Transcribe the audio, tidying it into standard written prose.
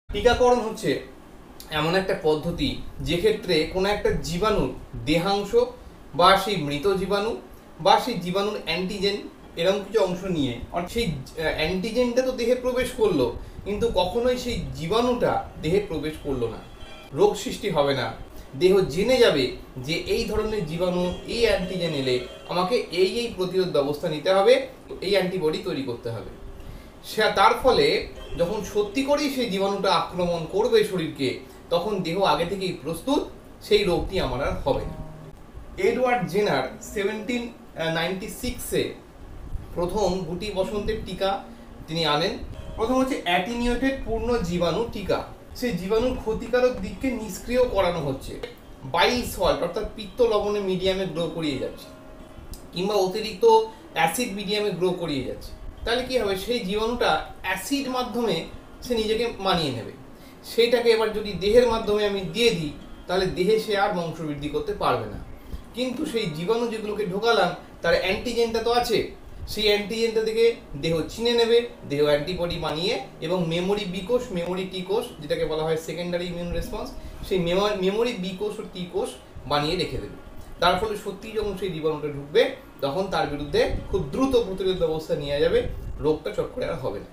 টিকাকরণ হচ্ছে এমন একটা পদ্ধতি যে ক্ষেত্রে কোনো একটা জীবাণুর দেহাংশ বা সেই মৃত জীবাণু বা সেই জীবাণুর অ্যান্টিজেন এরকম কিছু অংশ নিয়ে অর্থাৎ সেই অ্যান্টিজেনটা তো দেহে প্রবেশ করলো, কিন্তু কখনোই সেই জীবাণুটা দেহে প্রবেশ করলো না, রোগ সৃষ্টি হবে না। দেহ জেনে যাবে যে এই ধরনের জীবাণু এই অ্যান্টিজেন এলে আমাকে এই প্রতিরোধ ব্যবস্থা নিতে হবে, এই অ্যান্টিবডি তৈরি করতে হবে। তার ফলে যখন সত্যি করেই সেই জীবাণুটা আক্রমণ করবে শরীরকে, তখন দেহ আগে থেকেই প্রস্তুত, সেই রোগটি আমার আর হবে না। এডওয়ার্ড জেনার 1796-এ প্রথম গুটি বসন্তের টিকা তিনি আনেন। প্রথম হচ্ছে অ্যাটিনিউটেড পূর্ণ জীবাণু টিকা। সেই জীবাণুর ক্ষতিকারক দিককে নিষ্ক্রিয় করানো হচ্ছে। বাইল সল্ট অর্থাৎ পিত্ত লবণে মিডিয়ামে গ্রো করিয়ে যাচ্ছে, কিংবা অতিরিক্ত অ্যাসিড মিডিয়ামে গ্রো করিয়ে যাচ্ছে। তাহলে কি হবে, সেই জীবাণুটা অ্যাসিড মাধ্যমে সে নিজেকে মানিয়ে নেবে। সেইটাকে এবার যদি দেহের মাধ্যমে আমি দিয়ে দিই, তাহলে দেহে সে আর বংশবৃদ্ধি করতে পারবে না। কিন্তু সেই জীবাণু যেগুলোকে ঢোকালাম তার অ্যান্টিজেনটা তো আছে, সেই অ্যান্টিজেনটা থেকে দেহ চিনে নেবে, দেহ অ্যান্টিবডি বানিয়ে এবং মেমোরি বি কোষ, মেমোরি টি কোষ, যেটাকে বলা হয় সেকেন্ডারি ইমিউন রেসপন্স, সেই মেমোরি বি কোষ ও টি কোষ বানিয়ে রেখে দেবে। তার ফলে সত্যিই যখন সেই জীবাণুটা ঢুকবে, তখন তার বিরুদ্ধে খুব দ্রুত প্রতিরোধ ব্যবস্থা নেওয়া যাবে, রোগটা চট করে আর হবে না।